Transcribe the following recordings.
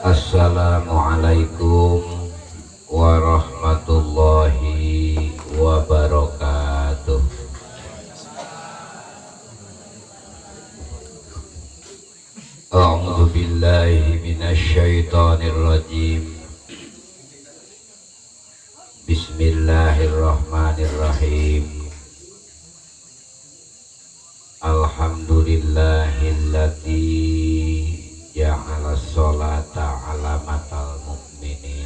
Assalamualaikum warahmatullahi wabarakatuh. A'udzu billahi minasy syaithanir rajim. Bismillahirrahmanirrahim. Alhamdulillahilladzi ja'ala sholata alamatal mu'minin.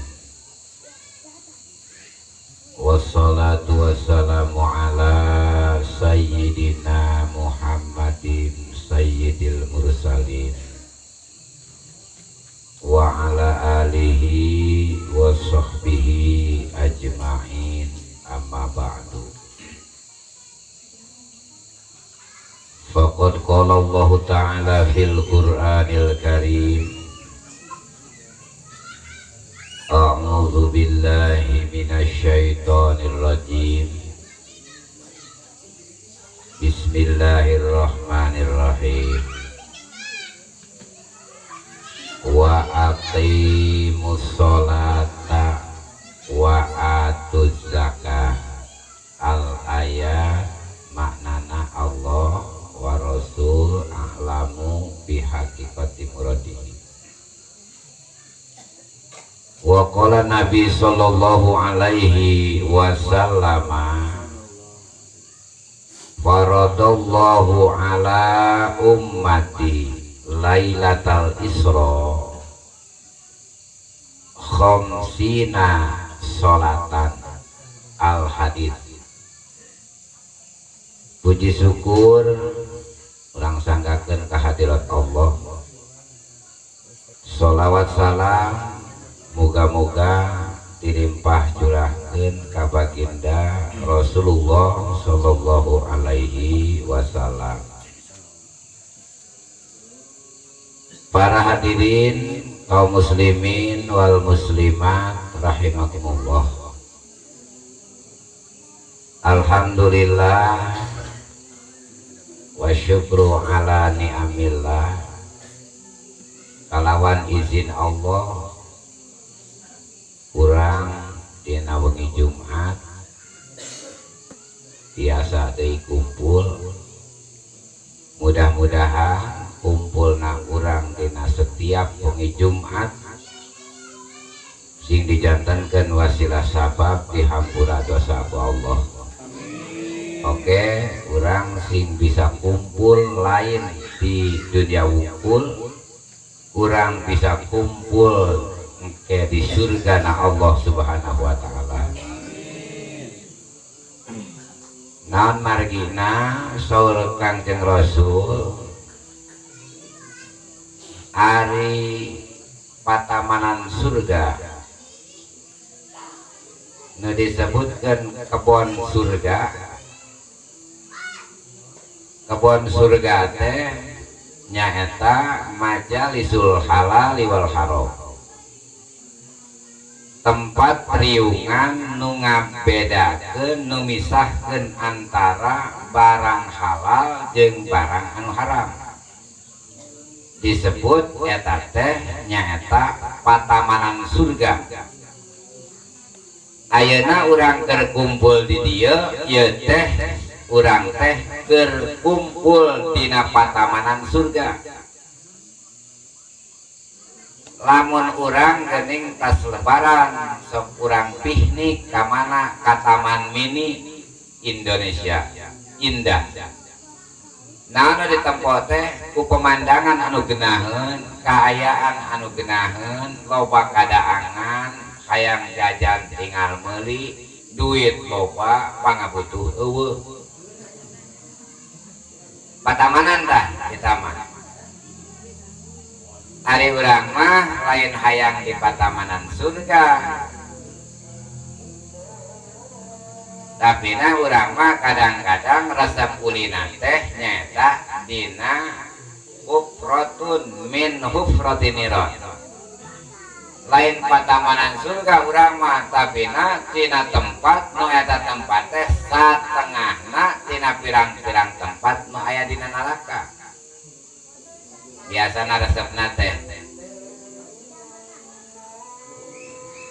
Wassalatu wassalamu ala sayyidina Muhammadin sayyidil mursalin wa ala alihi wa sahbihi ajma'in, amma ba'du. Faqad qala Allah ta'ala fil Qur'anil Karim, a'udzu billahi minasy syaithanir rajim. Bismillahirrahmanirrahim. Wa aqimus sholata wa atuz zakah. Al ayat maknana Allah wa rasul a'lamu bihaqiqati muradihi. Wa qala Nabi sallallahu alaihi wasallam, faradallahu ala ummati lailatal isra khamsina sholatan. Al hadits. Puji syukur urang sanggakeun ka hadirat Allah. Sholawat salam muga-muga dilimpah curahkeun ka baginda Rasulullah sallallahu alaihi wasallam. Para hadirin kaum muslimin wal muslimat rahimakumullah. Alhamdulillah wa syukru ala ni'amillah. Kalawan izin Allah kurang dina wengi Jumat biasa deui kumpul. Mudah-mudahan kumpulna urang dina setiap wengi Jumat sing dijantankeun wasilah sabab dihampura dosa ku Allah. Oke, urang sing bisa kumpul lain di dunia wungkul, urang bisa kumpul ke di surga na Allah subhanahu wa ta'ala. Naon margina saur Kangjeng Rasul ari patamanan surga nu disebutkan kebon surga. Kebon surga teh nyaeta majalisul halal wal haram, tempat riungan nu ngabedakeun nu misahkeun antara barang halal jeung barang anu haram. Disebut eta teh nyaeta patamanan surga. Ayeuna urang keur kumpul di dieu ieu teh urang teh keur kumpul dina patamanan surga. Lamun urang geuning tas lebaran sok urang piknik ka mana, ka Taman Mini Indonesia Indah. Naon di tempat teh ku pemandangan anu geunaheun, kaayaan anu geunaheun, loba kadaangan, hayang jajan tinggal meuli, duit loba, pangabutuh eueuh. Patamanan dah kita mah. Ari urang mah lain hayang di patamanan surga. Tapi na urang mah kadang-kadang resep kulina teh nyata dina hufratun min hufratiniron. Lain patamanan surga urang mah, tapi na tina tempat nu eta tempat teh satengahna tina pirang-pirang tempat nu aya dina neraka. Biasana resepna teh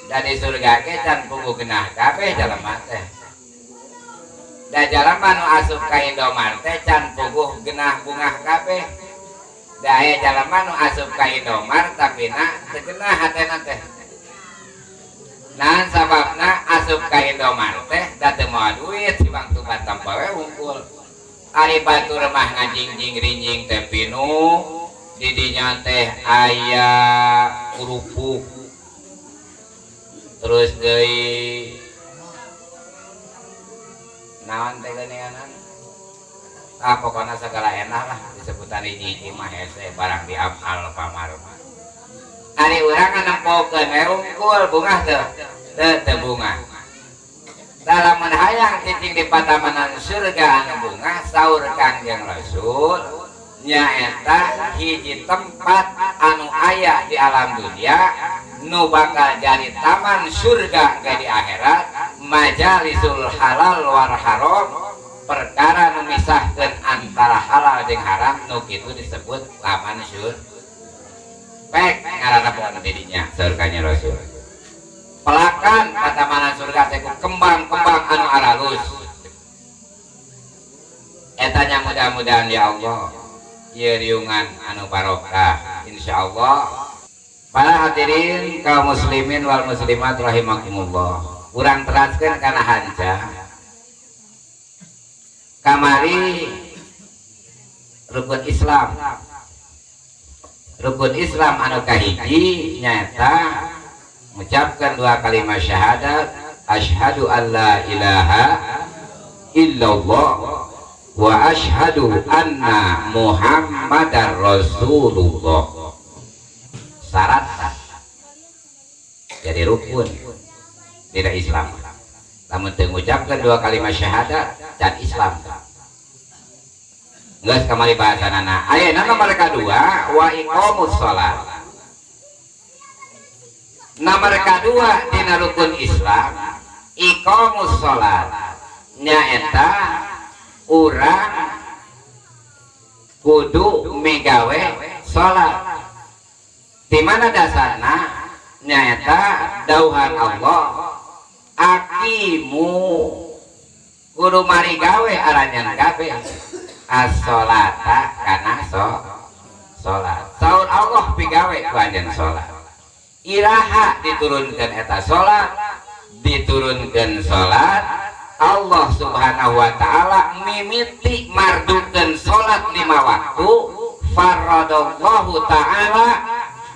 dari surga ke can pugu genah kabeh jelema teh da jelema nu asup ka Indomart teh can pugu genah bungah kabeh da aya jelema nu asup ka Indomart tapi na teu genah hatena teh nahan sababna asup ka Indomart teh da teu moal duit tibang tu batam bae wungkul ari batur mah ngajingjing rinjing teh pinu di dinya teh aya kerupuk terus deui naon teh geuninganan pokona segala enak lah disebutan hiji-hiji mah hese barang diapal pamar ari urang nempokeun wungkul bungah teu bungah dalam hayang cicing di patamanan surga anu bungah saur Kangjeng Rasul nyaeta hiji tempat anu aya di alam dunia nu bakal jadi taman surga ke di akhirat majalisul halal war haram perkara nu misahkeun antara halal jeung haram nu kitu disebut taman surga pek ngaranna pokona didinya surganya Rasul pelakan patamanan surga teh kembang-kembang anu aralus etanya mudah-mudahan ya Allah ieu riungan anu barokah insyaallah. Para hadirin kaum muslimin wal muslimat rahimakumullah. Urang teraskeun kana hanca. Kamari rukun Islam. Rukun Islam anu kahiji nyaeta mengucapkan dua kalimat syahadat asyhadu alla ilaha illallah wa asyhadu anna muhammadar rasulullah. Syarat jadi rukun tidak Islam namun mengucapkan dua kalimat syahadat dan Islam geus kamari bahasanana ayeuna nomor kadua wa iqamus shalah nomor kadua dina rukun Islam iqamus shalah nyaeta urang kudu migawe salat di mana dasarna nyaeta dauhan Allah akimu kudu mari gawe aranyan kabeh as-sholata kana salat saur Allah pigawe ku anjeun salat iraha diturunkeun eta salat diturunkeun salat Allah subhanahu wa ta'ala mimiti mardukeun salat 5 waktu faradallahu ta'ala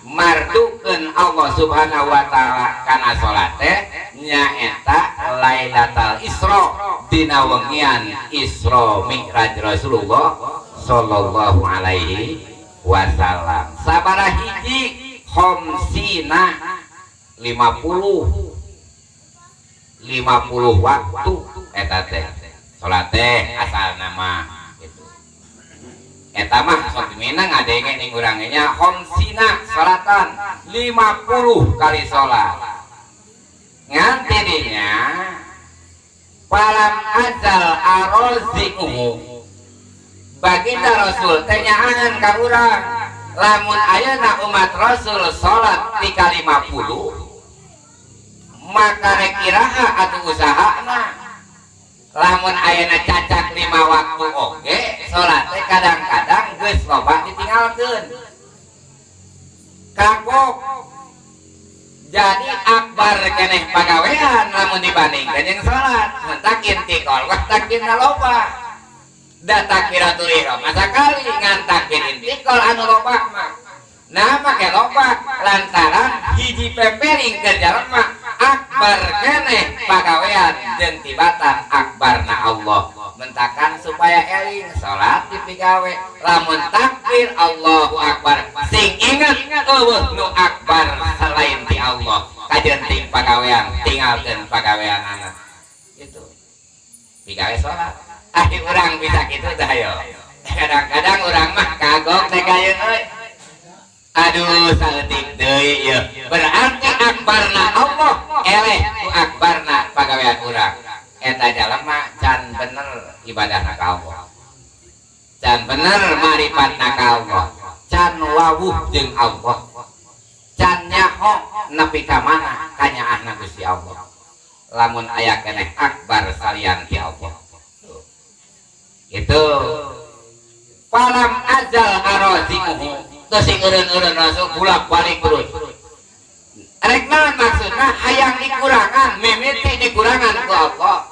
mardukeun Allah subhanahu wa ta'ala kana salat teh nyaeta Lailatul Isra dina wengian Isra Mi'raj Rasulullah sallallahu alaihi wasallam sabaraha hiji khamsina 50 waktu eta teh salat teh asal nama gitu eta mah sok minang ngadenge ning urang nya khamsina salatan 50 kali salat nganti dinya palam azal arozi'uhu baginda Rasul teh nyaangan ka urang lamun ayeuna umat Rasul salat ti kali 50 maka rek iraha atuh usahana lamun ayeuna cacak 5 waktu oge salat teh kadang-kadang geus loba ditinggalkeun kagok jadi akbar keneh pagawean lamun dibandingkeun jeung salat mentakin tikol wah takinna loba da takbiratul ihram sakali ngantakin intikol anu loba mah nah make loba lantaran hiji pepering keur jalema akbar keneh pagawean jeung tibatan akbarna Allah mentakan supaya eling salat dipigawe lamun takbir Allahu akbar sing ingat eueuh nu akbar selain ti Allah kajenting pagawean tinggalkeun pagaweanana gitu pigawe salat urang bisa kitu tah yo kadang-kadang urang mah kagok teh kayeun euy aduh saeutik deui ieu berarti akbarna Allah eleh ku akbarna pagawean urang eta jalema can bener ibadahna ka Allah can bener marifatna ka Allah can wawuh jeung Allah can nyaho nepi ka mana kanyaahna Gusti Allah. Lamun aya keneh akbar salian ti Allah. Itu palam azal arazimuhu teu sing eureun-eureun rasul bolak-balik terus. Rek naon maksudna hayang dikurangan, mimiti dikurangan ku Allah.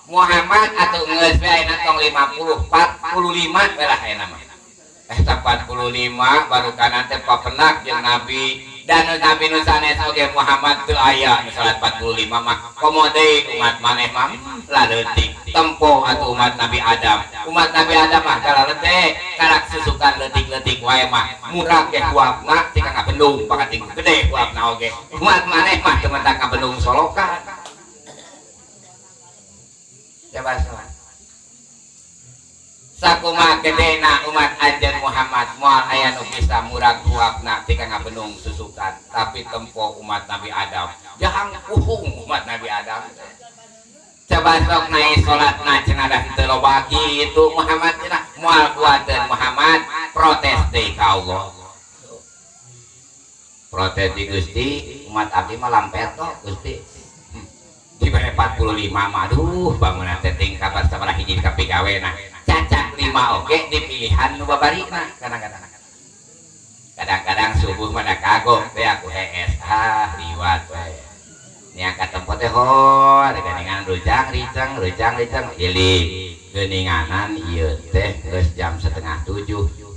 Muhammad atau geus we ayeuna tong 50 45 belah ayeuna mah. 45 baru kana teh papenak jeung Nabi dan Nabi nu sanes oge Muhammad teu aya nu salat 45 mah komo deui umat maneh mah leutik tempo atuh umat Nabi Adam mah kala leutik karak susukan leutik-leutik wae mah murah ge kuapna tika ngabendung pakating gede kuapna oge umat maneh mah teu mentak ngabendung solokan coba sakumaha gedena umat anjeun Muhammad moal aya nu bisa murag kuapna tika ngabendung susukan tapi tempo umat Nabi Adam jahang uhung umat Nabi Adam coba sok naik salatna cenah teu loba kitu Muhammad cenah moal kuateun Muhammad protes deui ka Allah protes di Gusti umat abdi mah lampet tok Gusti dibere 45 mah aduh bangunan teh ting kabar sabaraha hiji kapigawena cacak 5 oge di pilihan nu babarina kadang-kadang subuh mana kagok teh aku hees liwat we nya ka tempat teh ho ada geuningan rujang riceng iling geuninganan ieu teh geus jam 6:30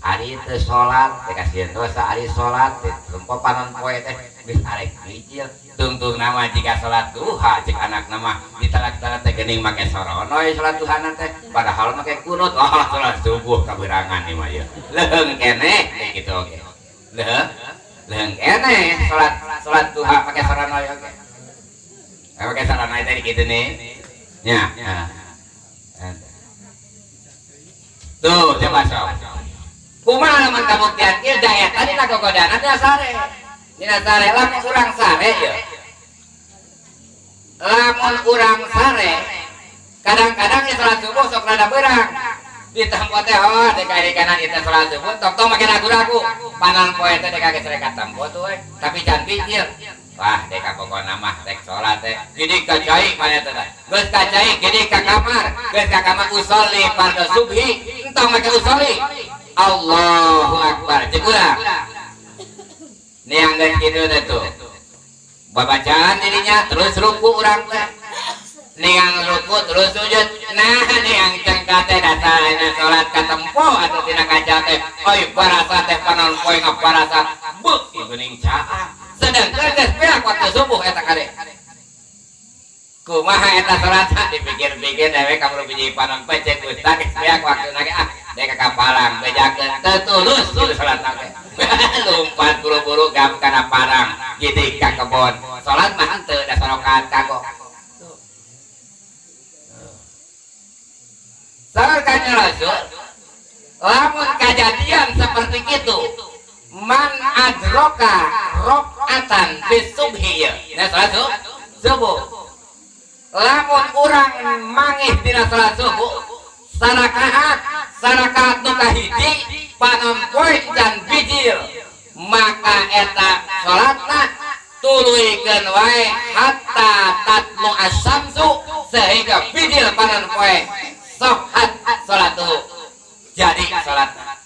ari teu salat teh kasieun dosa ari salat teh tempo panon poe teh geus arek hijil tungtung nama jika salat duha cek anak nama ditalak-talak teh geuning make soronoy salat duhana teh padahal make kunut salat subuh kaberangan ieu mah ieu leung keneh teh kitu oge leung keneh salat duha make soronoy oge make soronoy teh kitu nih nya tuh coba sok kumaha lamun kabuktian ieu daya tadi nagogodana teh sare dina sare lamun urang sare ya lamun urang sare kadang-kadang ya salat subuh sok rada beurang di tempat teh dek aya kanan itu salat subuh tok make ragu-ragu panon poe teh dek geus rek katempo tuh tapi can pikir wah dek pokona mah rek salat teh gidi ka cai mane teh geus ka cai gidi ka kamar usolli fardhu subhi entong make usolli Allahu akbar cek urang nianggeun kitu teh tuh babacaan dirinya terus ruku urang teh niang ruku terus sujud nah niang cengka teh dasarna salat katempo atuh tina kaca teh oi barasa teh panon poe ngabarasa beuk geuning caang sedengkeun geus beak waktu subuh eta kade kumaha eta salat dipikir-pikir dewe kamru biji panon poe cek ustaz geus beak waktuna ge dek kapalang bejakeun teu tulus kitu salatna teh lumpat buru-buru gam kana parang gidi ka kebon salat mah henteu da sarokat kagok saur kanjeng Rasul lamun kajadian seperti itu man adroka rokatan bisubhi ya salat subuh lamun urang mangih dina salat subuh sarakaat nu kahiji panon poe can bijil maka eta salatna tuluykeun wae hatta tatlu asyamsu sehingga bijil panon poe sohat salatuhu jadi salatna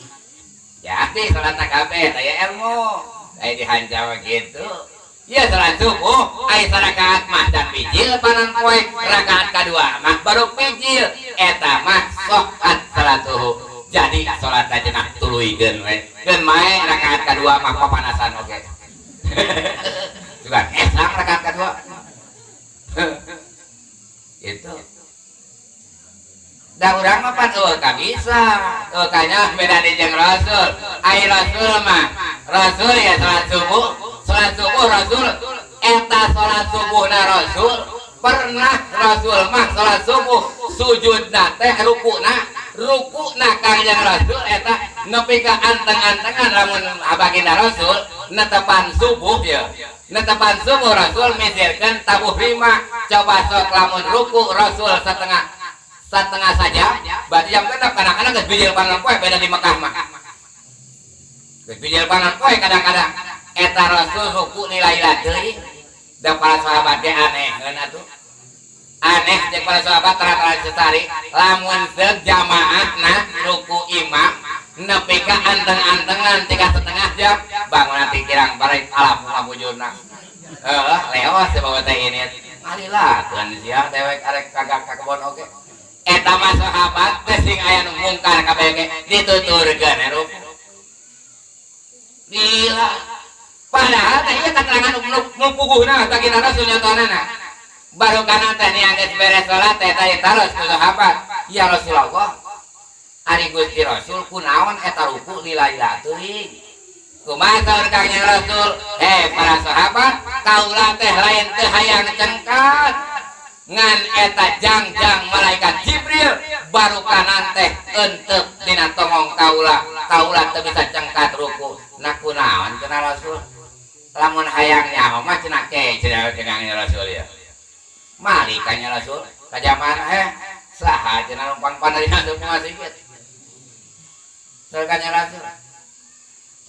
jadi salatna kabeh aya ilmu aya dihancawa gitu ya salat subuh aya sarakaat mah can bijil panon poe rakaat kadua mah baru bijil eta mah sohat salatuhu jadi salat cenah tuluykeun we keun mae rakaat kadua mah papanasan oge juga esang rakaat kadua itu da urang mah pan ka bisa kanya beda di jeung Rasul ai Rasul mah Rasul ya salat subuh Rasul eta salat subuhna Rasul pernah Rasul mah salat subuh sujudna teh rukuna kanjeng Rasul eta nepi ka anteng-antengan lamun abagina Rasul netepan subuh ya netepan subuh Rasul misirkeun tabuh 5 coba sok lamun ruku Rasul setengah saja berarti jam genep kadang-kadang geus bijil panon poe beda di Mekah mah geus bijil panon poe kadang-kadang eta Rasul ruku nilai teuing Da para sahabat ge aneh ngeun atuh. Aneh jeung para sahabat tara-tara cetari lamun zeug jamaahna ruku imam nepi ka anteng-antengan 3,5 jam bangun nanti kirang balik alap ngabujurna. Leos teh bawa teh ini. Marilah tuan sia dewek arek kagak ka kebon oge. Eta mah sahabat teh sing aya nu mungkar kabeh ge dituturkeun ruku. Gila. Padahal teh ieu katerangan nu puguhna bagina Rasul nyontonnana. Baru kana teh nya geus beres salat teh teh taros ku sahabat. Ya Rasulullah. Ari Gusti Rasul kunaon eta ruku lila-lila teuing. Kumaha saur Kangjeng Rasul? Para sahabat, kaula teh lain teu hayang cengkat. Ngan eta jangjang malaikat Jibril baru kanan teh eunteup dina tongong kaula. Kaula teu bisa cengkat ruku. Nah kunaon cenah Rasul? Lamun hayang nyaho mah cenah ke cenah Kangjeng Rasul ya. Mali Kangjeng Rasul ka jaman saha cenah numpang panerina teu ngasigit. Kangjeng Rasul.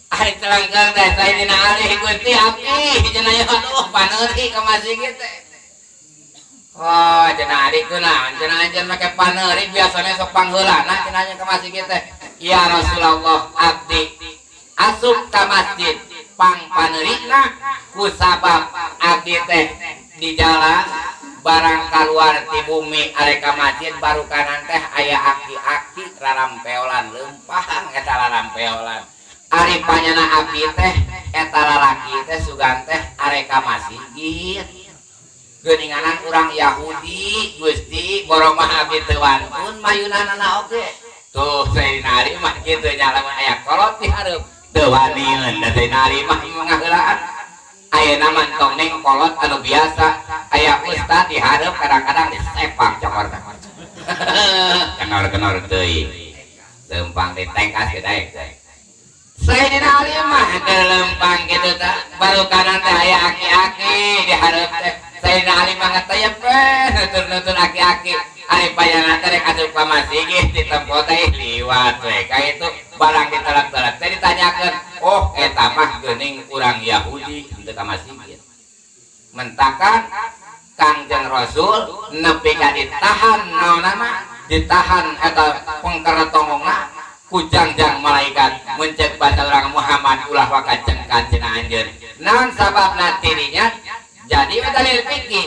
Ari telangkeun teh Sayyidina Ali Gusti abdi cenah ya aduh paneuri ka masjid teh. Oh cenah ari kunaon cenah anjeun make paneuri biasana sok pangheulana cenah ka masjid teh. Ya Rasulullah abdi asup ka masjid pang paneurina ku sabab abdi teh di jalan barang keluar di bumi areka masjid baru kanan teh aya aki-aki rarampeolan lempang eta rarampeolan. Ari panyana abdi teh eta lalaki teh sugan teh areka masjid. Geuninganan urang Yahudi Gusti borong mah abdi teu wantun mayunanana oge. Tuh Sayyidina Ali mah kitu nya lamun aya kolot di hareup teu waniun da Sayyidina Ali mah ngaheulaan. Ayeuna mantong ning kolot anu biasa aya ustad di hareup kadang-kadang disepak cokor teh. Kenor-kenor teuing. Lempang ditengkas ke daek teh. Sayyidina Ali mah lempang kitu teh baru kanan teh aya aki-aki di hareup teh. Sayyidina Ali mah ngateuyeupkeun nutur-nutur aki-aki. Ari payana teh rek asup ka masjid ditempo teh liwat we ka itu barang ditelak-telak teh ditanyakeun, "Oh eta mah geuning urang Yahudi henteu ka masjid." Mentakan Kangjeng Rasul nepi ka ditahan naonana ditahan eta pengkerna tongongna ku jangjang malaikat mencek baca urang Muhammad ulah waka cengkat cenah anjeun. Naon sababna tirinya? Jadi dalil fikih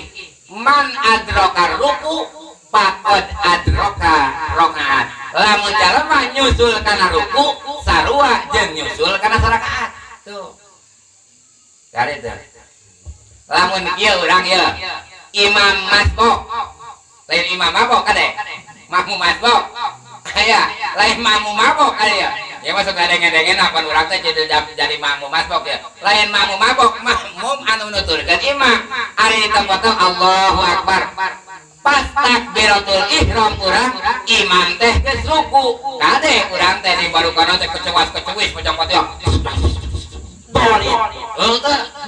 man adroka ruku faqad adroka rakaat. Lamun jalema nyusul kana ruku sarua jeung nyusul kana sarakaat. Tuh. Kali teh. Lamun kieu urang ieu imam masbuk. Lain imam mabok kade. Makmum masbuk. Aya, lain makmum mabok aya. Ya masuk gadeng-gadengen apa urang teh jadi makmum masbuk ya. Lain makmum mabok, makmum anu nuturkeun imam. Ari di tempat Allahu Akbar. Pas takbiratul ihram urang imam teh geus ruku. Kade urang teh di barukana teh kecewas-kecewis pojok-pojok. Balik. Teu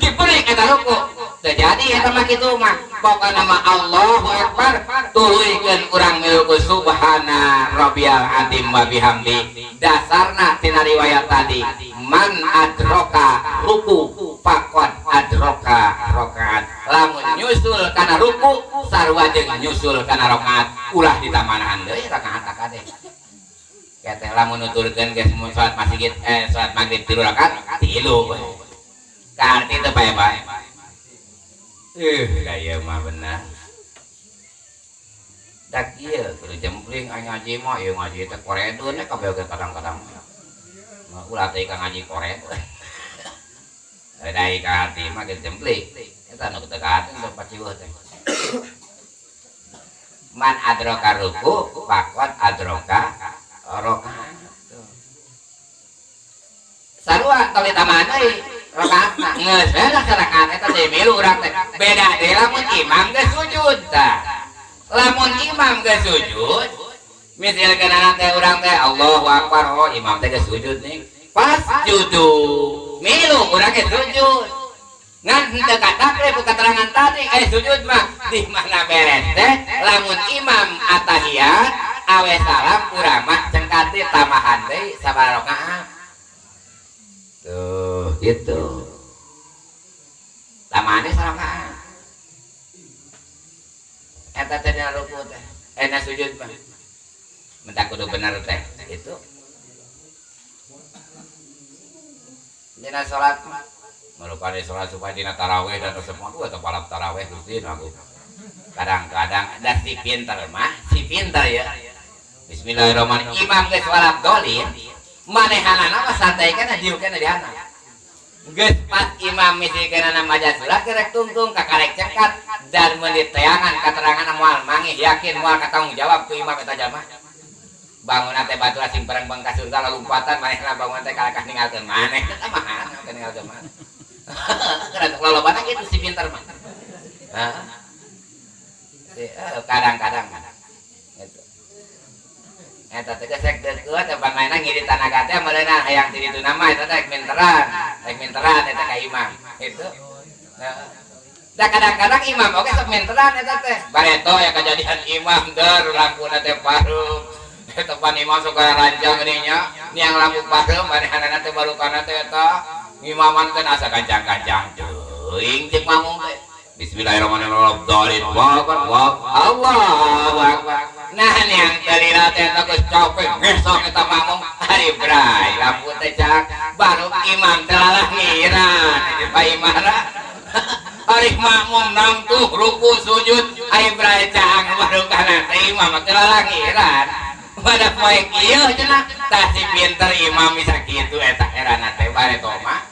diberi eta ruku. Terjadi eta mah kitu mah. Pokona mah Allahu Akbar tuluikeun urang miluku subhana rabbiyal azim wa bihamdi. Dasarna tina riwayat tadi man adroka ruku faqad adroka rakaat. Lamun nyusul kana ruku sarua jeung nyusul kana rakaat ulah ditamanahan deui rakaat akade. Kete lamun nuturkeun geus mun salat masjid salat maghrib 3 rakaat 3 karti teu bae-bae. Gaya mah benar. Dak ieu kudu jempling aya ngaji mah ieu ngaji teh koredeun nya kabeh kadang-kadang. Ulah teh ka ngaji kored. Dai ka hati mah geus jempling. Eta nu teu ka hati sok paciweuh teh. Man adroka ruku faqad adroka rakaat. Sarua tali taman euy rakaatna geus bae rakaat eta teh milu urang teh. Beda deui lamun imam geus sujud tah. Lamun imam geus sujud, misalkeun anak teh urang teh Allahu Akbar, oh imam teh geus sujud nih. Pas judu milu urang geus sujud. Ngan henteu katakrib keterangan tadi sujud mah di mana beres teh lamun imam atahiyat awe salam urang mah cengkat teh tamahan deui sabaraha rakaat. Tuh gitu. Tamane sarakaat. ruku teh enak sujud mah mentak kudu bener teh itu dina salat melupakan sholat supaya dina taraweh dan semua tuh atau balap taraweh rutin aku kadang-kadang ada si pintar mah si pintar ya Bismillahirrahmanirrahim imam geus walap dolin manehanana mah santai kana dieukeun di hana geus pas imam misikeunana maca surat kerek tungtung kakarek cekat dan menit teangan katerangan moal mangih yakin moal katanggung jawab ku imam eta jalma bangunan teh batu asing perang bang ka surga lalumpatan manehna bangunan teh kalakah ninggalkeun maneh eta mah ninggalkeun maneh karena lolobana gitu si pintar mah kadang-kadang gitu eta teh gesek deukeut ban mainna ngiri tanaga teh meureunan hayang ti ditu nama eta teh minteran eta ka imam gitu da kadang-kadang imam oge sok minteran eta teh bareto ya kejadian imam deur lampuna teh paruh eta pan imam sok ranjang geuning nya niang lampu paruh manehanana teh balukana teh eta imaman teh asa kancang-kancang teuing cek mamung teh Bismillahirrahmanirrahim dalil Allahu akbar nah niang tadina teh geus capek besok eta mamung hari bray lampu teh cak baru imam teh lalah ngiran di paimara hari makmum nangtuh ruku sujud hari bray cak baru kana teh imam teh lalah ngiran pada poe ieu cenah tah si pinter imam bisa kitu eta erana teh bareto mah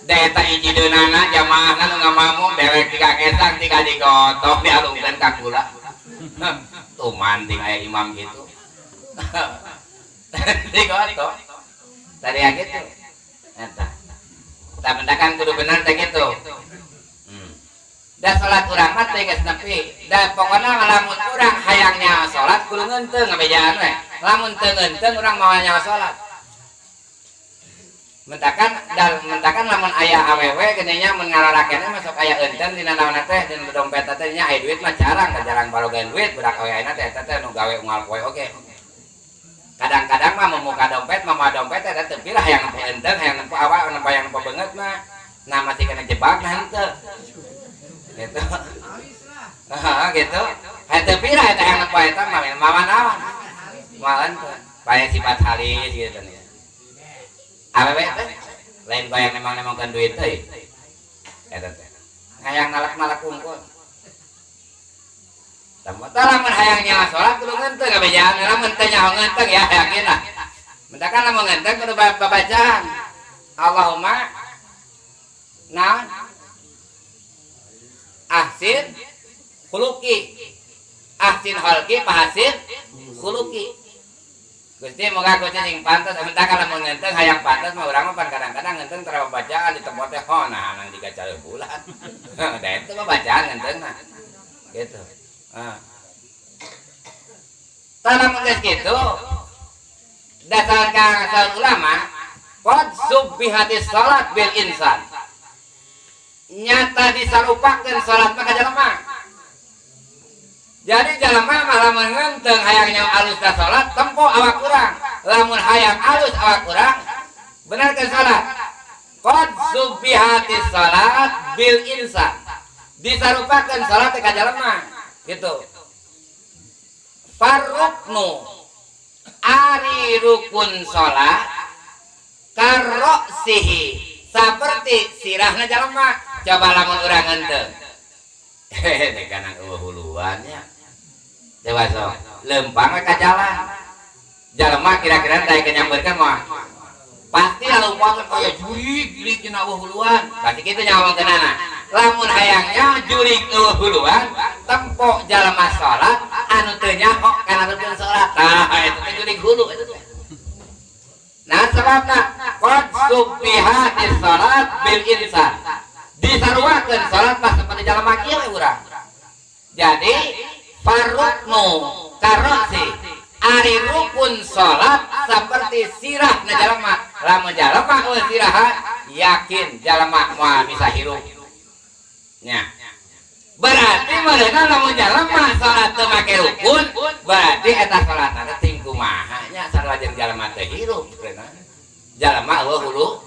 deta ijideunana jamaahna nu ngamamung dewek tiga kesang tiga digotong dialungkeun ka kula tuh manting aya imam gitu digotong tadi gitu eta tah mendakan kudu bener teh gitu da salat urang mah teh geus nepi da pokona lamun urang hayang nyawa salat kudu ngeunteung ngabejaan we lamun teu ngeunteung urang moal nyawa salat mentakan lamun aya awewe gedenya mun ngararakeun masuk aya eunteun dina naonna teh dina dompet teh nya aya duit mah jarang barogan duit budak awewe ayeuna teh eta teh nu gawe unggal poe oge kadang-kadang mah memuka dompet mah dompet teh teu pirah hayang nempo eunteun hayang nempo awak nempo hayang nempo beungeut mah nah masih kena jebak nah henteu gitu gitu teu pirah eta hayang nempo eta mah manaon maen bae sifat halis gitu nih awewe teh lain bayang nemang-nemangkeun duit teh eta teh hayang nalak-nalak unggul lamun hayang nyawa salat kudu ngeunteung ngabejaan lamun teu nyawa ngeunteung ya yakin lah mendakan lamun ngeunteung kudu babacaan Allahumma naon ahsin khuluqi ahsin khalqi fahasin khuluqi Gusti moga Gusti sing pantes mentak lamun ngeunteung hayang pantes mah urang mah kadang-kadang ngeunteung tara bacaan di tempat teh nah nang digaca bulan da itu mah bacaan ngeunteung mah gitu tah lamun geus kitu dasar ka ulama qad subbihatis salat bil insan nyata disarupakeun salat mah ka jalema jadi jalema mah lamun ngeunteung hayang nyawa alus ka salat tempo awak urang lamun hayang alus awak urang benerkeun salat qad subbihatis salat bil insan disarupakeun salat ka jalema gitu farruknu ari rukun salat karoksihi seperti sirahna jalema coba lamun urang ngeunteung teh kana huluannya dewasa lempang ka jalan jalema kira-kira teh kenyambeurkeun moal pasti lempang kaya jurig cenah huluan pasti kitu nyawangkeunana lamun hayangnya jurig huluan tempo jalema salat anu teu nyaho kana rukun salat tah eta teh jurig hulu eta teh nah sababna qad subbihatis salat bil insan disaruakeun salat pas seperti jalema kieu urang jadi farruknu karoksi ari rukun salat seperti sirah na jalema lamun jalema eueuh siraha yakin jalema moal bisa hirup nya berarti meureuna lamun jalema salat teu make rukun berarti eta salatna teh ting kumaha nya sareng jalema teh hirup beureuna jalema eueuh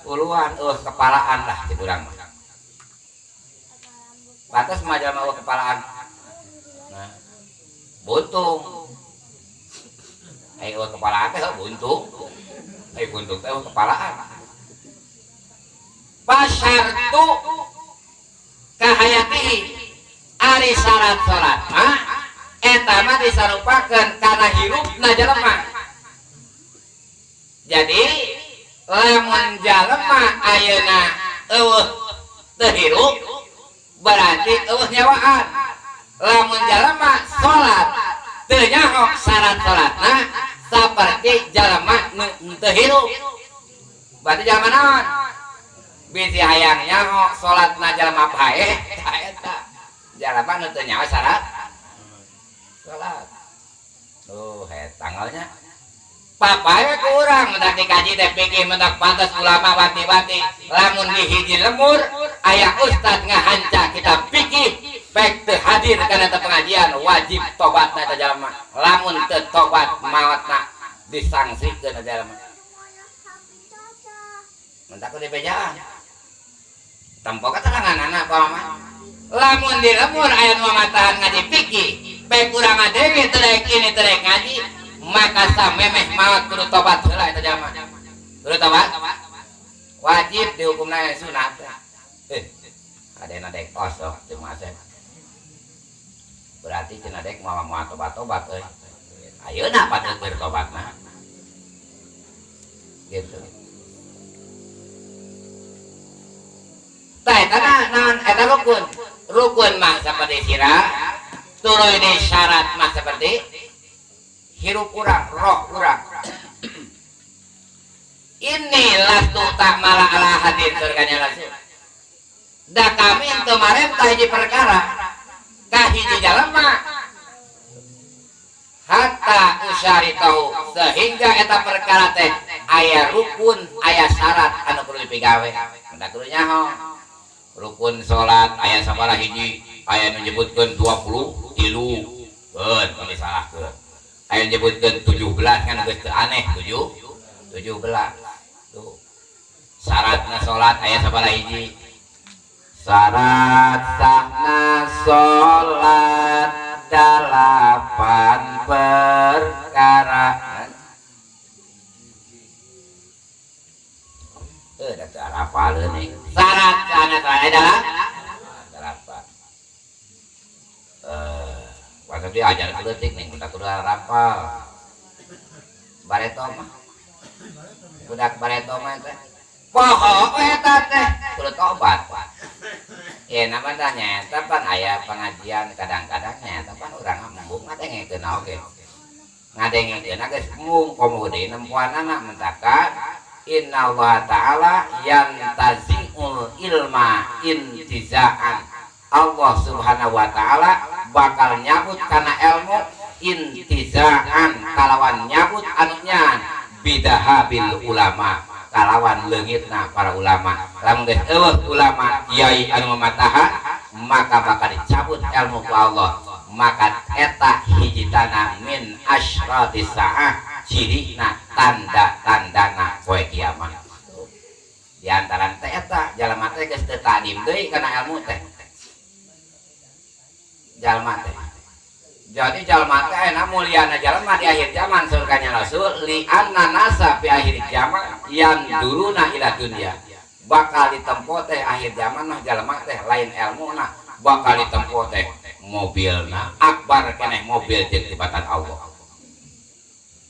huluan kepalaan lah cik urang mah batas mah jalema kepalaan nah buntung ayo kepalaan teh buntung ayo buntung teh kepalaan pasartu kahayati ari syarat salat mah eta mah disarupakeun kana hirupna jelema. Jadi lamun jalema ayeuna eueuh teu hirup berarti eueuh nyawaan. Lamun jalema salat teu nyaho syarat salatna saperti jalema nu teu hirup. Berarti jalema naon? Bisi hayang nyaho salatna jalema bae ta eta. Jalema nu teu nyaho syarat salat. Tuh tanggalnya papae ku urang mendak dikaji teh pikir mendak pantas ulama wati-wati lamun di hiji lemur aya ustad ngahanca kita pikir pek teu hadir kana teu pengajian wajib tobatna eta jalema lamun teu tobat maotna disangsikeun eta jalema mendak di bejaan tempo kateranganana paman lamun di lemur aya nu matahan ngaji pikir pek urang ngadewe teu daek ini teu daek ngaji maka samemeh maut kudu tobat heula eta jalma. Kudu tobat. Wajib dihukumna sunat. Adena dek osok teu maseh. Berarti cenah dek moal tobat-tobat euy. Ayeuna patut bertobatna. Gitu. Tah eta naon eta rukun. Rukun mah saperti sirah. Tuluy di syarat mah seperti hirup urang, roh urang. Inilah tu tak malah ala hadir surganya Rasul. Da kami kemarin hiji perkara kahiji jalema hatta usari tahu sehingga eta perkara teh aya rukun, aya syarat anu kudu dipigawe. Da kudu nyaho. Rukun salat aya sabaraha hiji, aya nu nyebutkeun 20, 3, beun kami salahkeun. Ayo nyebutkan 17 kan geus teu aneh 17 tuh syaratna salat aya sabaraha hiji syarat sahna salat 8 perkara da teu hafaleun nih syarat sahna adalah 8 Pasal dia ajar keletik nih, budak kudu rapal. Bareto mah, budak bareto mah teh. Pokok eta teh kudu tobat. Ya nama tanya, tapi aya pengajian kadang-kadang nyata pan urang embung ngadengekeun oge. Ngadengekeun geus mung komode nempuanana mentakan innallaha ta'ala yantazi'ul ilma intiza'an. Allah subhanahu wa ta'ala bakal nyabut karena ilmu intizaan kalawan nyabut anunya bidahabil ulama kalawan leungitna para ulama lamun geus eueuh ulama kiai anu mamataha maka bakal dicabut ilmu ku Allah maka eta hijitana min asyratis saah cirina tanda-tandana poe kiamat di antaran teh eta jalma teh geus teu tadim deui kana ilmu teh jalma teh. Jadi jalma teh enak muliana jalma di akhir zaman surganya Rasul li anna nasa fi akhir zaman yang duruna ila dunya. Bakal ditempo teh akhir zaman mah jalma teh lain ilmuna bakal ditempo teh mobilna akbar keneh mobil jeung tibatan Allah.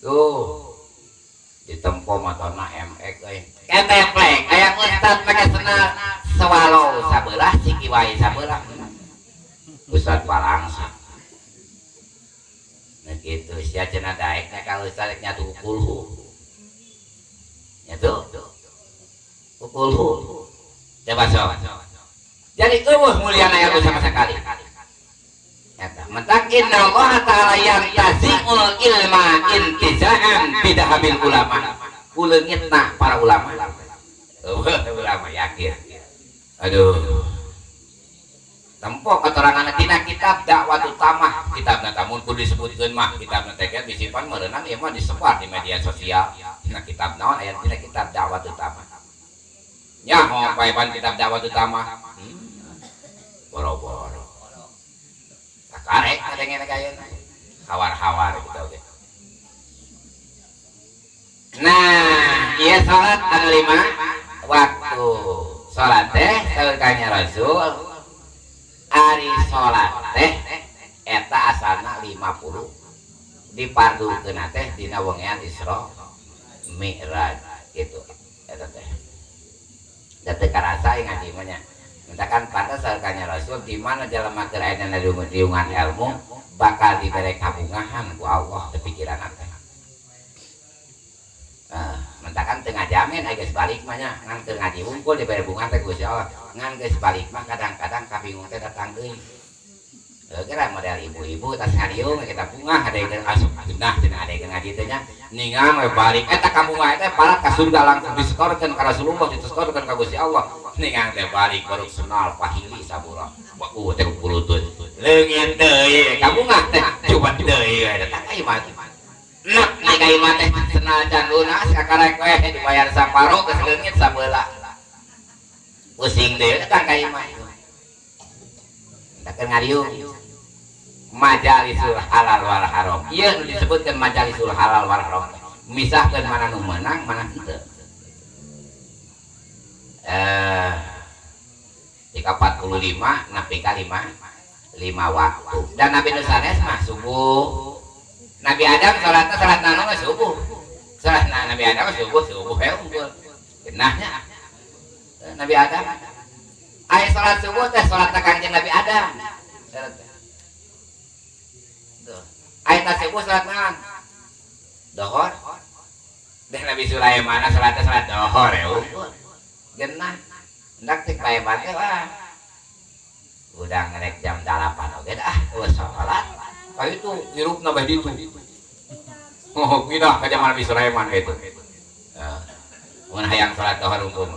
Tuh ditempo matona MX euy. Keteplek aya ustad make sena sawalo sabelah sikiwai sabelah. Ustad Palangsa nah gitu sia cenah daekna ka ustad nyatu kulhu nyatu kulhu coba sok jadi eueuh muliana ilmu sama sekali eta mentak innallaha ta'ala yantazi'ul ilma intiza'an bidahabil ulama kuleungitna para ulama ulama yakin aduh tempo keterangan tina kitab dakwah utama kitab namun kudu disebutkeun mah kitab teh disimpan meureunang ieu mah disebar di media sosial nah kitab naon aya tina kitab dakwah utama nyaho paepan kitab dakwah utama boro-boro tak karek kadenge ayeuna hawar-hawar gitu. Nah, iya salat anu 5 waktu. Salat teh saurkanya Rasul ari salat teh eta asalna 50 dipardukeun teh dina wengean Isra Mi'raj gitu eta teh. Da teu karasa ngaji mah nya. Mentakan pantas saurkanya Rasul di mana jelema keur aya dina diungan ilmu bakal dibere kabungahan ku Allah teu pikiran teh. Mentakan tengah jamin geus balik mah nya ngan teu ngaji wungkul dibere bunga teh Gusti Allah ngan geus balik mah kadang-kadang kabingung teh datang deui. Kira model ibu-ibu tas ngadiung kita bunga ada yang asup genah cenah ada yang ngaji teh nya ningang we balik eta ka bunga teh parat ka surga langsung disetorkeun ka Rasulullah disetorkeun ka Gusti Allah ningang teh balik baru senal pahili sabura teh kulutut leungit deui ka bunga teh coba deui eta kai mah nak nikahi mah teh senajan lunas kakarek we dibayar saparo geus leungit sabeula pusing deui kan kai mah tak ngariung majalisul halal wal haram ieu nu disebutkeun majalisul halal wal haram misahkeun mana nu meunang mana henteu jika 45 nepi ka 5 waktu dan Nabi nu sanes mah subuh Nabi Adam salatna salat nanu mah subuh salat Nabi Adam subuh we unggul genahnya Nabi Adam aya salat subuh teh salat Kanjeng Nabi Adam aya subuh salat naon dohor dan Nabi Sulaiman salatna salat dohor ya genah hendak cek bae teh wah udah ngerek jam 8 oge dah salat kayu itu hirupna bae ditu oh pindah ka zaman Nabi Sulaiman itu mun hayang salat dohor unggul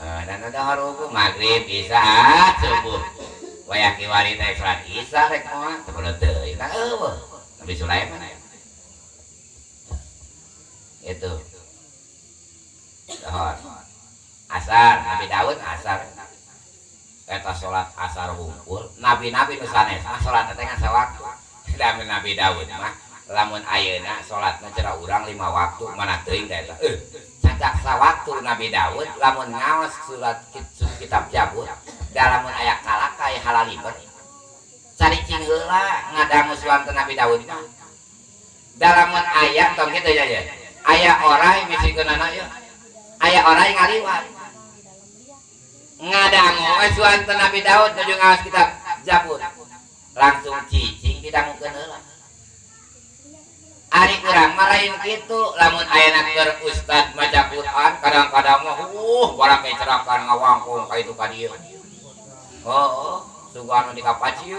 dan dohor unggul maghrib isya subuh wayah kiwari teh salat isya rek moal teu teuing nah eueuh Nabi Sulaiman itu dohor asar Nabi Daud asar eta salat asar hungkul nabi-nabi nu sanes salat teh ngan sawaktu lamun Nabi Daud mah lamun ayeuna salatna cenah urang 5 waktu mana teuing da eta cacak sawaktu Nabi Daud lamun ngaos surat kitab Jabur da lamun aya kalaka aya halalibet caricing heula ngadangu sulam Nabi Daud mah da lamun aya tong kitu ya aya orai misikeunana ieu aya orai ngaliwat ngadangu sulam Nabi Daud nuju ngaos kitab Jabur langsung cicing didangukeun heula ari urang mah lain kitu lamun ayeuna keur ustad maca Quran kadang-kadang mah barang kecerakan ngawangkung ka itu ka dieu sugano di kapaci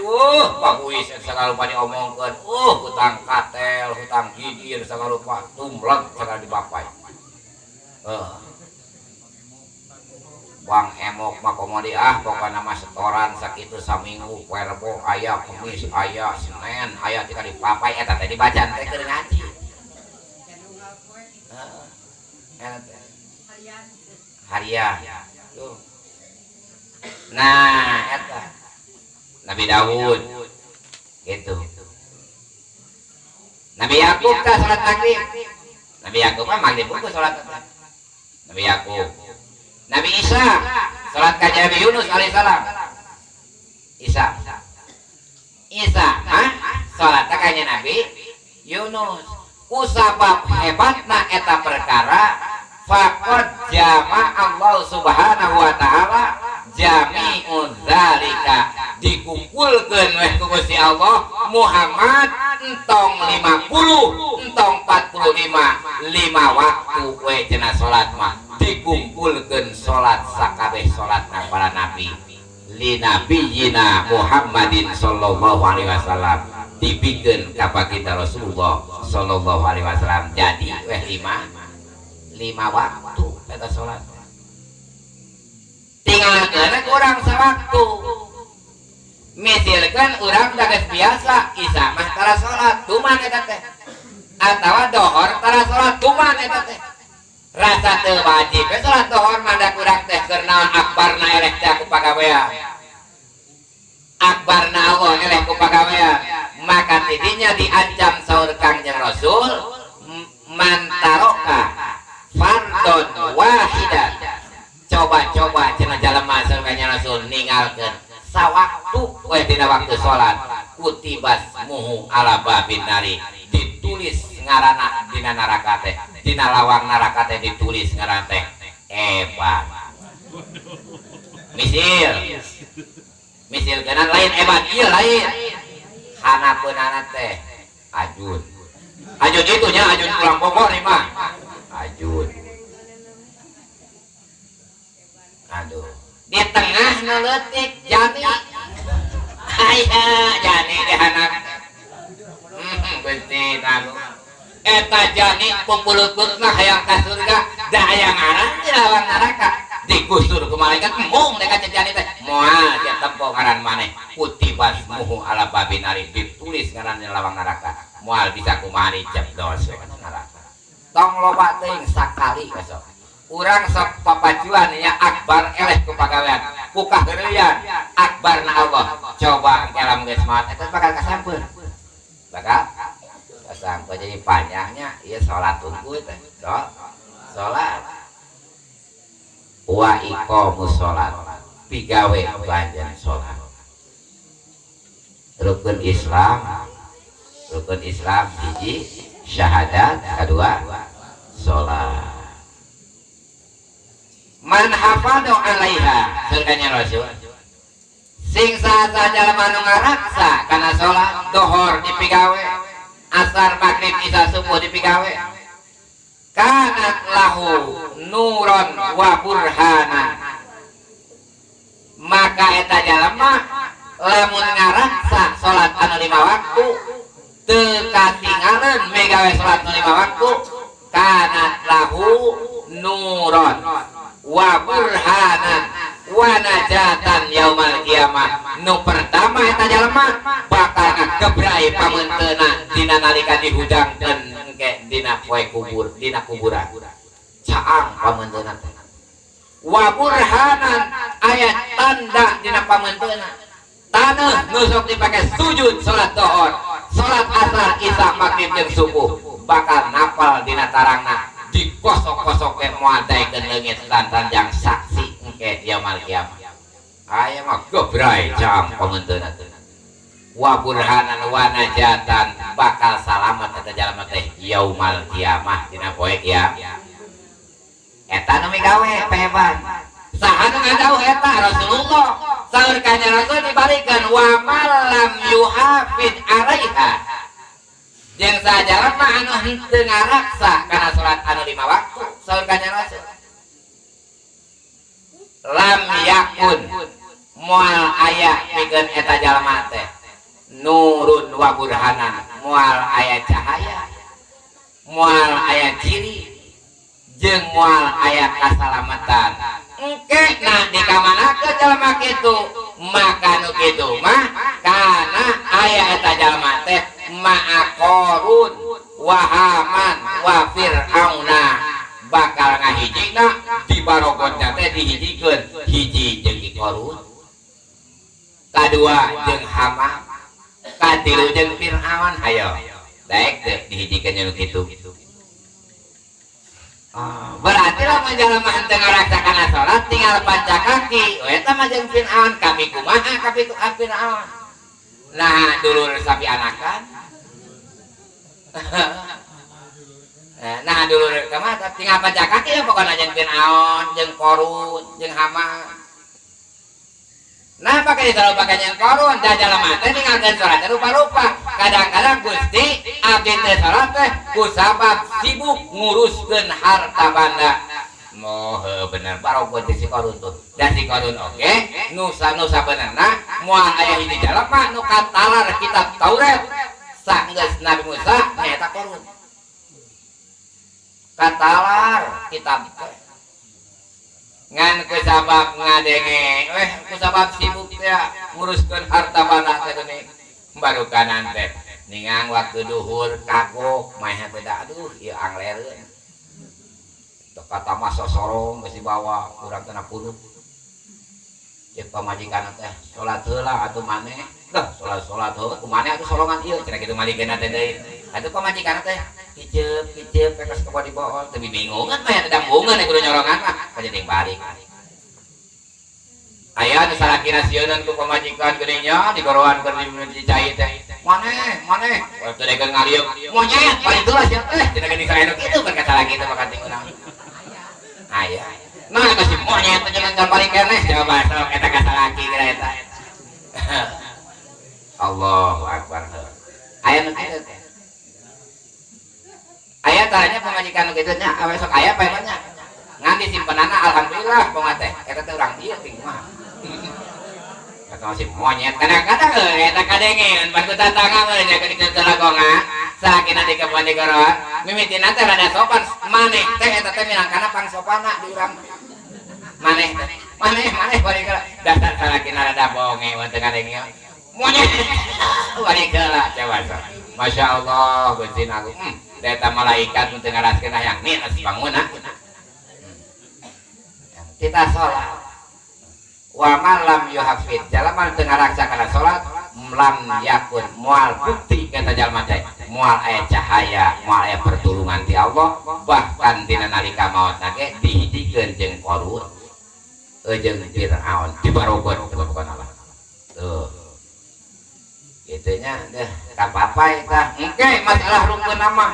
paguis sagalupa diomongkeun hutang katel hutang gidir sagalupa tumleg sagala dibapai Bang emok mah komodi pokokna mah setoran sakitu saminggu poe Rebo aya Kamis aya Senin aya tika dipapai eta teh dibacan teh keur ngaji harian tuh nah eta Nabi Daud gitu Nabi Yakub teh salat maghrib Nabi Yakub mah maghrib ku salat Nabi Yakub Nabi Isa salat ka Nabi Yunus alaihissalam Isa salat ka Nabi Yunus ku sabab hebatna eta perkara faqad jama Allah subhanahu wa ta'ala jami'un dzalika dikumpulkeun we ku Gusti Allah Muhammad entong 50 entong 45 5 waktu we cenah salat mah dikumpulkeun salat sakabeh salatna para nabi li nabiyina Muhammadin sallallahu alaihi wasallam dipikeun ka baginda Rasulullah sallallahu alaihi wasallam jadi weh 5 waktu eta salat tinggalkeun urang sawaktu misalkan urang da geus biasa isya mah tara salat tuman eta teh atawa dohor tara salat tuman eta teh rasa teu wajib salat dohor manda kurang teh keur naon akbarna eleh teh ku pagawean akbarna Allah eleh ku pagawean maka katidinya diancam saur Kangjeng Rasul mantaroka fardon wahidan coba-coba cenah jalema saur Kangjeng Rasul ninggalkeun sawaktu we dina waktu salat kutibas muhu ala babin nari ditulis ngaranna dina neraka teh dina lawang neraka teh ditulis ngaranna teh ebat misil kanan lain ebat ieu lain hanapeunana teh ajun itu nya ajun pulang Bogor nih mah ajun aduh di tengah nu leutik jani aya jani di anak Gusti nanu eta jani pupulututna hayang ka surga da aya ngaran di lawang neraka digusur ku malaikat mung deka jani teh moal dia tempo ngaran maneh kutibas muhu ala babinari ditulis ngaran di lawang neraka moal bisa kumaha dicepdos we kana neraka tong loba teuing sakali besok urang sok papajuan nya akbar eleh ku pagawean ku kaheureuyan akbarna Allah coba kelam geus maot eta bakal kasampeun bakal kasampeun jadi panjangnya ieu salat tunggu teh salat wa iqamus salat pigawe banjang salat rukun Islam hiji syahadat kedua salat man hafadu alaiha surganya Rasul sing saha jalma nu ngaraksa kana salat dohor dipigawe asar maghrib isya subuh dipigawe kanat lahu nuron wa burhanan maka eta jalma lamun ngaraksa salat anu 5 waktu teu katinggalan megawe salat anu 5 waktu kanat lahu nuron wa burhanan wa najatan yaumal kiamah nu pertama eta jalma bakal ngebrai pamunteuna dina nalika dihudangkeun engke dina poe kubur dina kuburan caang pamunteuna wa burhanan aya tanda dina pamunteuna taneuh nu sok dipake sujud salat dohor salat asar isya maghrib jeung subuh bakal napal dina tarangna dikosok-kosok ke muadaikeun leungit lan ranjang saksi engke yaumul kiamah aya mah gebrai caang pamunteuna wa burhanan wa najatan bakal salamet eta jalma teh yaumul kiamah dina poe kiamah eta nu migawe pehebat saha nu ngadauh eta Rasulullah saur Kanjeng Rasul dibarikeun wa malam yuhafid alaiha jeung sajalma anu henteu ngaraksa kana salat anu 5 waktu saur Kanjeng Rasul lam yakun moal aya pikeun eta jalma teh nurun wa burhanan moal aya cahaya moal aya ciri jeung moal aya kasalamatan engke nah dikamanakeun jalma kitu maka nu kitu mah kana aya eta jalma teh ma'aqarun wa haman wa fir'auna bakal ngahijina dibarokotna teh dihijikeun hiji jeung Qarun kadua jeung Haman katilu jeung Fir'aun hayo daek teh dihijikeun nu kitu berarti lamun jalma henteu ngaraksakan salat tinggal panca kaki eta mah jeung Fir'aun kami kumaha kapitu Fir'aun nah dulur sapi anakan nah dulur kumaha tinggal panca kaki pokona jeung Fir'aun jeung Qarun jeung Haman nah pakai selalu pakai yang Qarun dah jalma teh ninggalkeun salat rupa-rupa kadang-kadang Gusti abdi teh salat teh kusabab sibuk nguruskeun harta banda moh bener barogot si Qarun tuh dan si Qarun oke nusa benerna moal aya hiji jalma nu katalar kitab Taurat saenggeus Nabi Musa nyaeta Qarun katalar kitab ngan kusabab ngadenge kusabab sibuk teh nguruskeun harta banda teh geuning baru kanan teh ningang waktu duhur kagok mah beda aduh ieu anglereun teu kata mah sosorong geus dibawa urang teh 60 cek pamajikan teh salat heula atuh maneh dah salat heula kumaha atuh solongan ieu cenah kitu majikan teh deui atuh pamajikan teh kiceup pekas ka bodi bool teu bingungan mah ada dambungan kudu nyorongan mah kajenting balik aya nu salakina sieun ku pamajikan geuning nya digoroan keur dicai teh maneh teu dekeun ngaliuk monyet balik heula sia teh cenah geuning saeno kitu berkata lagi teh makating urang aya nah kasih monyet jangan balik keneh coba sok eta kata laki kira eta Allahu Akbar aya nu kitu teh aya tanya pamajikan nu kitu nya awe sok aya paemannya ngan disimpenanna alhamdulillah kumaha teh eta teh urang ieu ting mah kata masih monyet kadang-kadang eta kadengeun bantu tatangga mah nya keur diceuk lagonga sakina di kebon di goroan mimitina teh rada sopan maneh teh eta teh minangkana pangsopana di urang maneh balik heula dasar salakina rada bonge teu ngadengnya monyet balik heula coba sok Masya Allah Gusti Agung eta malaikat mun teu ngaraskeun hayang nih bangun kita sholat wa man lam yuhafid jalma teu ngaraksakanan salat lam yakun moal bukti kata jalma teh moal aya cahaya moal aya pertulungan ti Allah bahkan dina nalika maotna ge dihijikeun jeung Qarun jeung Firaun dibarogot pokona Allah tuh kitu nya deh kapapai tah engke masalah rukun mah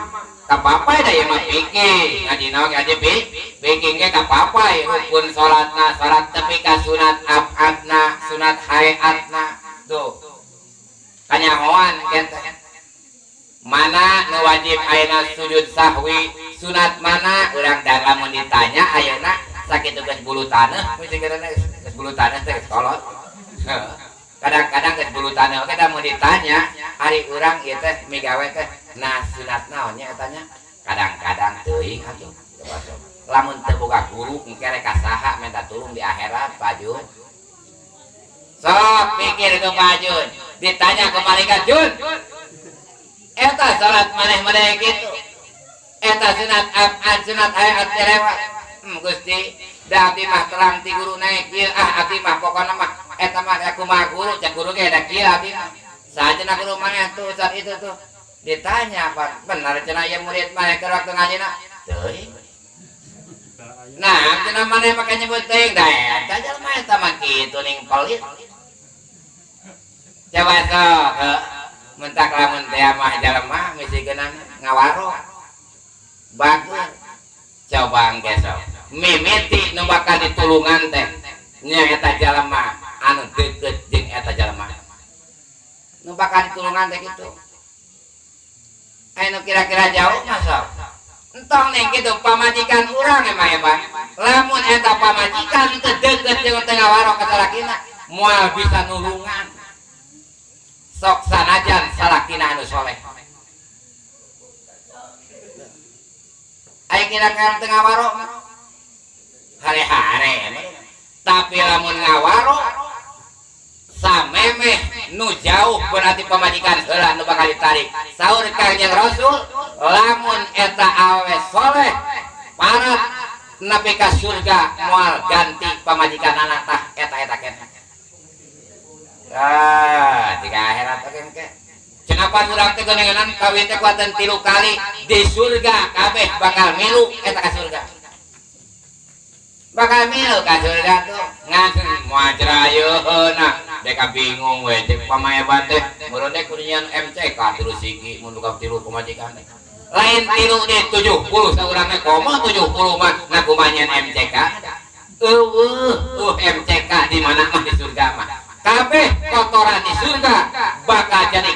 kapapai da ieu mah fikih ngaji naon ngaji fikih ge kapapai rukun salatna salat tepi ka sunat abadna sunat hayatna tuh kanyahoan eta mana nu wajib ayeuna sujud sahwi sunat mana urang da lamun ditanya ayeuna sakitu geus bulu taneuh misalkan geus bulu taneuh teh kolot kadang-kadang geus bulu taneuh oge da mun ditanya ari urang ieu teh migawe teh nah sunat naon nya eta nya kadang-kadang teuing atuh coba lamun teu boga guru engke rek saha minta tulung di akhirat Pak Jun sok pikir ke Pak Jun ditanya ke malaikat Jun eta salat maneh-maneh kitu eta sunat abad sunat hayat lewat Gusti da abdi mah terang ti guru naik kieu abdi mah pokona mah eta mah aku mah guru cak guru ge da kieu abdi mah sajeuna guru maneh tuh saat itu tuh ditanya apa benar cenah ieu murid maneh keur waktu ngajina teuing nah cenah maneh make nyebut teuing da eta jalma eta mah kitu ning pelit coba sok mentak lamun teh mah jalma misikeun ngawaro bagus coba engke sok mimiti nu bakal ditulungan teh nya eta jalma anu deukeut jeung eta jalma nu bakal ditulungan teh kitu anu kira-kira jauh masuk entong nih gitu pamajikan urang emang ya Bang lamun eta pamajikan teu deukeut jeung teu ngawaro ka salakina moal bisa nulungan sok sanajan salakina anu soleh aya kira-kira teu ngawaro hare-hare tapi lamun ngawaro samemeh nu jauh berarti pamajikan heula nu bakal ditarik saur Kangjeng Rasul lamun eta awe soleh parat nepi ka surga moal ganti pamajikan anak tah eta keneh di akhirat oge engke cenapa urang teh geunengan kawin teh kuatan 3 kali di surga kabeh bakal milu eta ka surga bakal milu ka surga tuh ngan moal cerayeuna deka bingung we cek pamaeban teh meureun teh kurinyan MCK terus sigi mun buka tilu pamajikan teh lain tilu di 70 saurang teh komo 70 mah na kumanyan MCK MCK di mana mah di surga mah kabeh kotoran di surga bakal jadi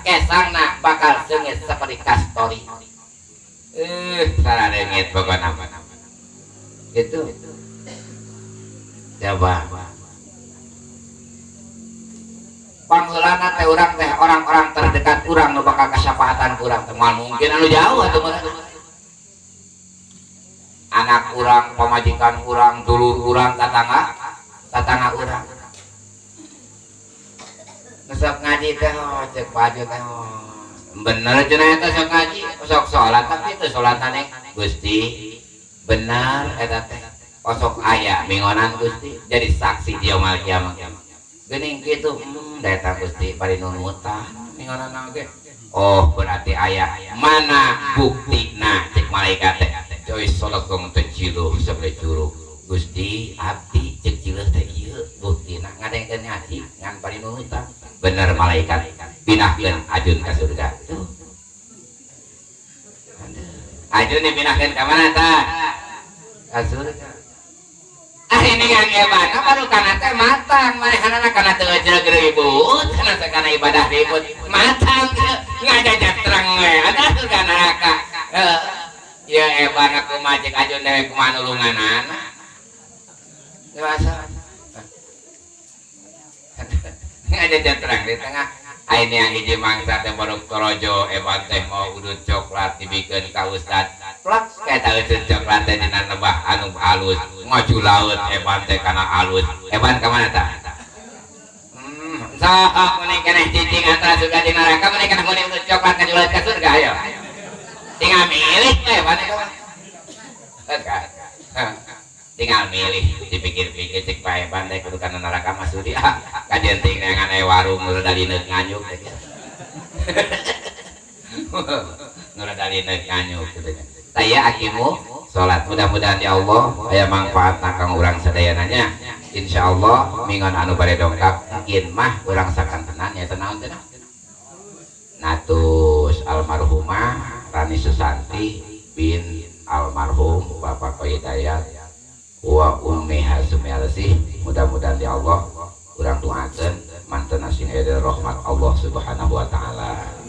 kesangna bakal seungit seperti kastori saradengit pokona gitu coba pangheulana teh urang teh orang-orang terdekat urang nu bakal kasyafaatan urang teh moal mungkin anu jauh atuh meureun anak urang pamajikan urang dulur urang tatangga urang sok ngaji teh cek baju teh bener cenah eta sok ngaji sok salat tapi teu salatane Gusti bener eta teh kosok aya mingonan Gusti jadi saksi dia mal kiamat geuning kitu datang Gusti bari nunutan mingonan oge oh berarti aya mana buktina cek malaikat teh coy sologong teh ciluh sebelah curug Gusti abdi cek ciluh teh ieu buktina ngadengkeun hati ngan bari nunutan bener malaikat pinahkeun ajun ka surga tuh ajun dipinahkeun ka mana tah ka surga ini yang hebat, baru karena teh matang, manehana karena teu jeug ribut, karena ibadah ribut, matang ngajajak terang we, ada surga neraka. Ya hebat aku majek ajun dewe kumaha nulunganana. Dewasa. Ngajajak terang di tengah. Ini yang hiji mangsa teh baru torojo, hebat teh mau udut coklat dibikeun ka ustad. Plak eta udut coklat teh dina lebah anu alus. Maju laut hebat teh kana alus hebat ka mana tah saha mun keneh cicing antara surga jeung neraka mun keneh mun untuk coklat ka julat ka surga ayo tinggal milih hebat tinggal milih dipikir-pikir cek bae bandai kudu kana neraka mah sudi kajian ting ngan aya warung nu dalineuk nganyuk nu dalineuk nganyuk saya akimu sholat mudah-mudahan ya Allah aya manfaat kang urang sadayananya insyaallah mingon anu bade dongkap mungkin mah urang sakantenan nya naon teh natus almarhumah Rani Susanti bin almarhum Bapak Hidayat wa Ummi Hasumi Alsih mudah-mudahan ya Allah urang doakeun manten asing aya rahmat Allah Subhanahu wa taala.